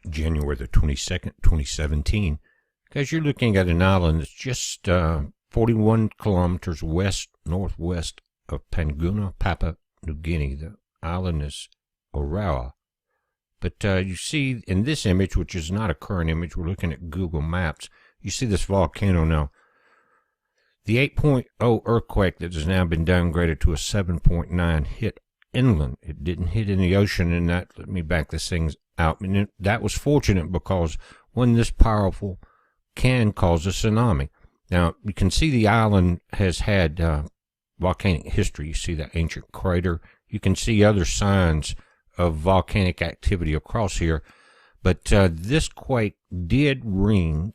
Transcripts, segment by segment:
January the 22nd, 2017. Guys, you're looking at an island that's just 41 kilometers west-northwest of Panguna, Papua New Guinea. The island is Orawa. But you see in this image, which is not a current image, we're looking at Google Maps, you see this volcano now. The 8.0 earthquake that has now been downgraded to a 7.9 hit inland. It didn't hit in the ocean, and that, let me back this thing out. And that was fortunate because when this powerful can cause a tsunami. Now, you can see the island has had volcanic history. You see that ancient crater. You can see other signs of volcanic activity across here. But this quake did ring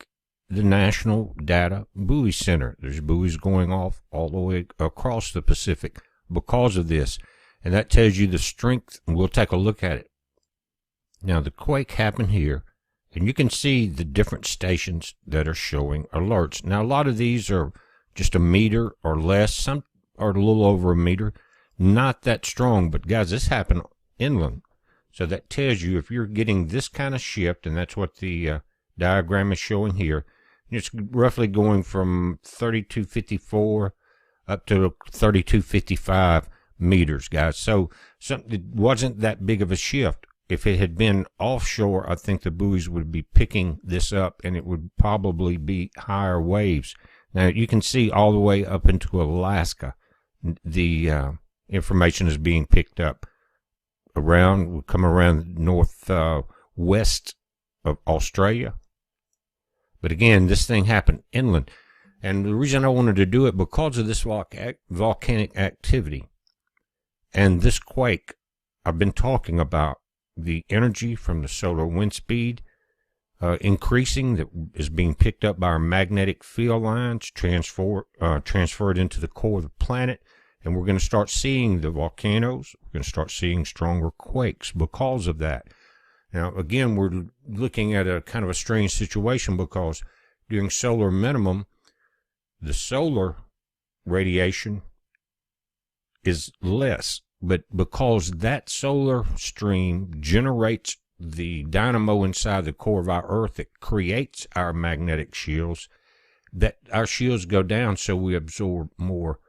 the National Data Buoy Center. There's buoys going off all the way across the Pacific because of this. And that tells you the strength, and we'll take a look at it. Now, the quake happened here, and you can see the different stations that are showing alerts. Now, a lot of these are just a meter or less. Some are a little over a meter. Not that strong, but guys, this happened inland. So that tells you if you're getting this kind of shift, and that's what the diagram is showing here, it's roughly going from 3254 up to 3255 meters, guys. So it wasn't that big of a shift. If it had been offshore, I think the buoys would be picking this up, and it would probably be higher waves. Now, you can see all the way up into Alaska, the information is being picked up. We'll come around northwest of Australia. But again, this thing happened inland. And the reason I wanted to do it, because of this volcanic activity and this quake, I've been talking about the energy from the solar wind speed increasing that is being picked up by our magnetic field lines, transferred into the core of the planet. And we're going to start seeing the volcanoes. We're going to start seeing stronger quakes because of that. Now, again, we're looking at a kind of a strange situation because during solar minimum, the solar radiation is less. But because that solar stream generates the dynamo inside the core of our Earth that creates our magnetic shields, that our shields go down, so we absorb more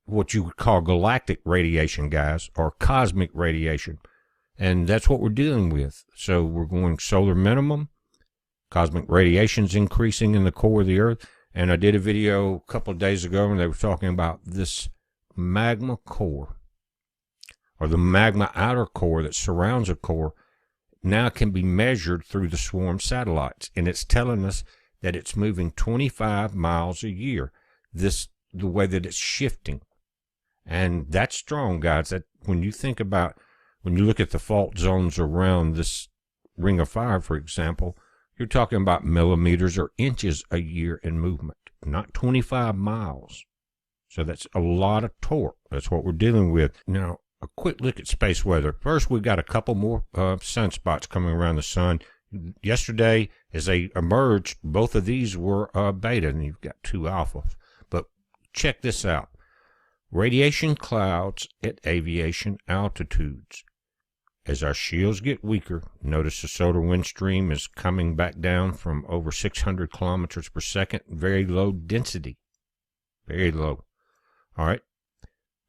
what you would call galactic radiation, guys, or cosmic radiation. And that's what we're dealing with. So we're going solar minimum, cosmic radiation's increasing in the core of the Earth. And I did a video a couple of days ago, and they were talking about this magma core, or the magma outer core that surrounds a core, now can be measured through the swarm satellites. And it's telling us that it's moving 25 miles a year, the way that it's shifting. And that's strong, guys. That when you think about, when you look at the fault zones around this ring of fire, for example, you're talking about millimeters or inches a year in movement, not 25 miles. So that's a lot of torque. That's what we're dealing with. Now, a quick look at space weather. First, we've got a couple more sunspots coming around the sun. Yesterday, as they emerged, both of these were beta, and you've got two alphas. But check this out. Radiation clouds at aviation altitudes. As our shields get weaker, notice the solar wind stream is coming back down from over 600 kilometers per second. Very low density. Very low. All right.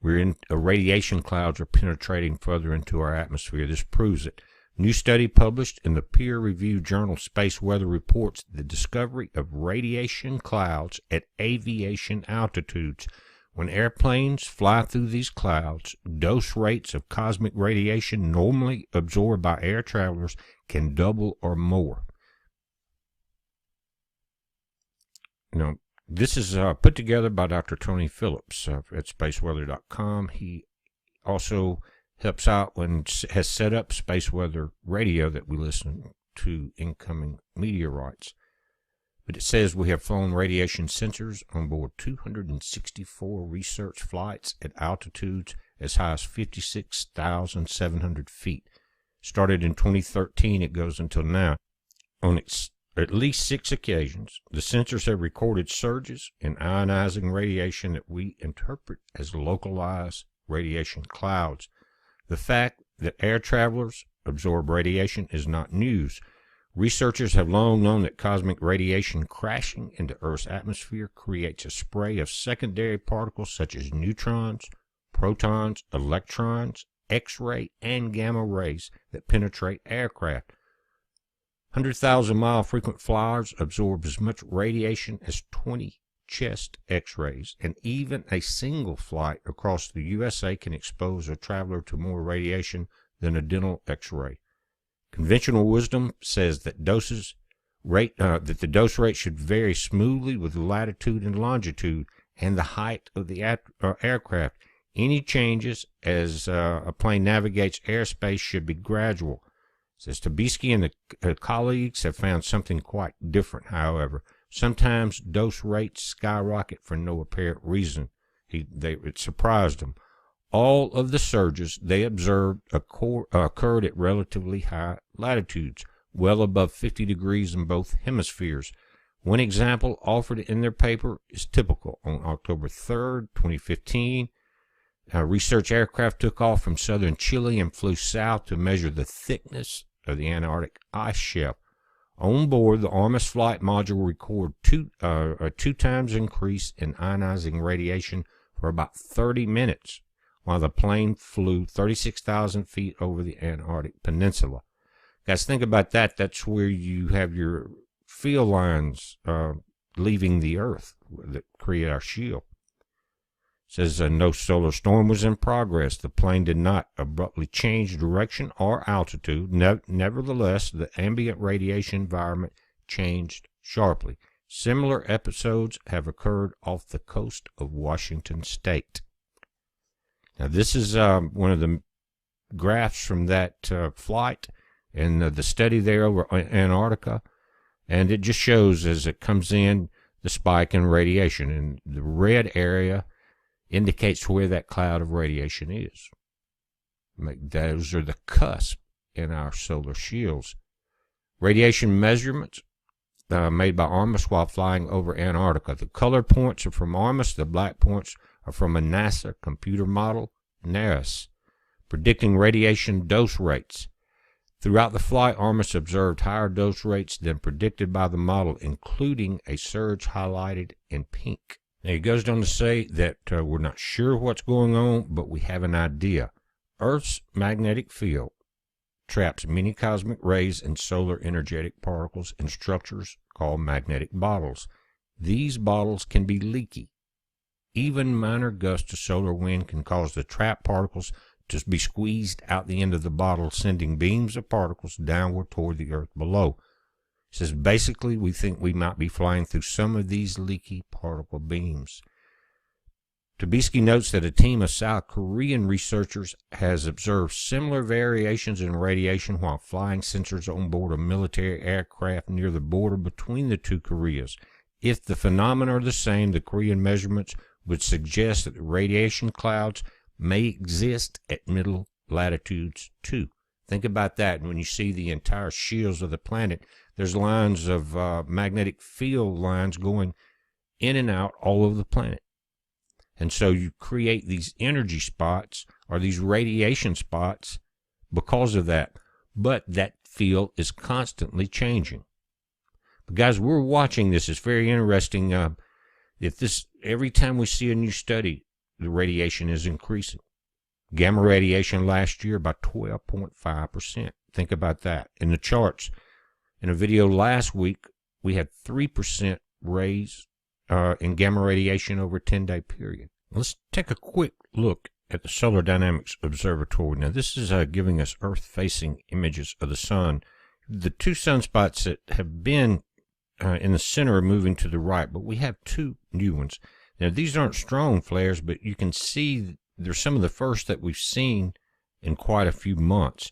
Radiation clouds are penetrating further into our atmosphere. This proves it. New study published in the peer-reviewed journal Space Weather reports the discovery of radiation clouds at aviation altitudes. When airplanes fly through these clouds, dose rates of cosmic radiation normally absorbed by air travelers can double or more. Now, this is put together by Dr. Tony Phillips at spaceweather.com. He also helps out and has set up Space Weather Radio that we listen to incoming meteorites. But it says we have flown radiation sensors on board 264 research flights at altitudes as high as 56,700 feet. Started in 2013, it goes until now. On at least 6 occasions, the sensors have recorded surges in ionizing radiation that we interpret as localized radiation clouds. The fact that air travelers absorb radiation is not news. Researchers have long known that cosmic radiation crashing into Earth's atmosphere creates a spray of secondary particles such as neutrons, protons, electrons, X-ray, and gamma rays that penetrate aircraft. 100,000-mile frequent flyers absorb as much radiation as 20 chest X-rays, and even a single flight across the USA can expose a traveler to more radiation than a dental X-ray. Conventional wisdom says that the dose rate should vary smoothly with latitude and longitude and the height of the aircraft. Any changes as a plane navigates airspace should be gradual. Says Tobisky and the colleagues have found something quite different, however. Sometimes dose rates skyrocket for no apparent reason. It surprised them. All of the surges they observed occurred at relatively high latitudes, well above 50 degrees in both hemispheres. One example offered in their paper is typical. On October 3rd, 2015, a research aircraft took off from southern Chile and flew south to measure the thickness of the Antarctic ice shelf. On board, the Armis flight module recorded a 2 times increase in ionizing radiation for about 30 minutes, while the plane flew 36,000 feet over the Antarctic Peninsula. Guys, think about that. That's where you have your field lines leaving the Earth that create our shield. It says no solar storm was in progress. The plane did not abruptly change direction or altitude. Nevertheless, the ambient radiation environment changed sharply. Similar episodes have occurred off the coast of Washington State. Now, this is one of the graphs from that flight and the study there over Antarctica, and it just shows as it comes in the spike in radiation, and the red area indicates where that cloud of radiation is. Those are the cusp in our solar shields. Radiation measurements made by Armis while flying over Antarctica. The colored points are from Armis. The black points are from a NASA computer model, NARIS, predicting radiation dose rates. Throughout the flight, Armis observed higher dose rates than predicted by the model, including a surge highlighted in pink. Now, he goes on to say that we're not sure what's going on, but we have an idea. Earth's magnetic field traps many cosmic rays and solar energetic particles in structures called magnetic bottles. These bottles can be leaky. Even minor gusts of solar wind can cause the trapped particles to be squeezed out the end of the bottle, sending beams of particles downward toward the Earth below. It says basically we think we might be flying through some of these leaky particle beams. Tobisky notes that a team of South Korean researchers has observed similar variations in radiation while flying sensors on board a military aircraft near the border between the two Koreas. If the phenomena are the same, the Korean measurements would suggest that the radiation clouds may exist at middle latitudes too. Think about that. When you see the entire shields of the planet, there's lines of magnetic field lines going in and out all over the planet. And so you create these energy spots or these radiation spots because of that. But that field is constantly changing. But guys, we're watching this. It's very interesting. Every time we see a new study, the radiation is increasing. Gamma radiation last year by 12.5%. Think about that. In the charts, in a video last week, we had 3% raise in gamma radiation over a 10-day period. Let's take a quick look at the Solar Dynamics Observatory. Now, this is giving us Earth-facing images of the sun. The two sunspots that have been in the center are moving to the right, but we have two new ones. Now, these aren't strong flares, but you can see they're some of the first that we've seen in quite a few months.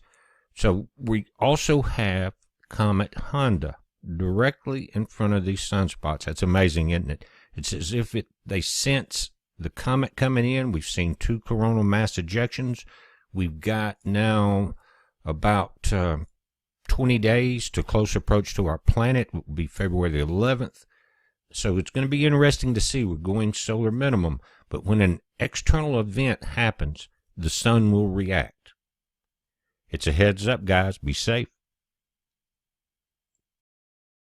So we also have Comet Honda directly in front of these sunspots. That's amazing, isn't it? It's as if they sense the comet coming in. We've seen two coronal mass ejections. We've got now about 20 days to close approach to our planet. It will be February the 11th. So it's going to be interesting to see. We're going solar minimum, but when an external event happens, the sun will react. It's a heads up, guys. Be safe.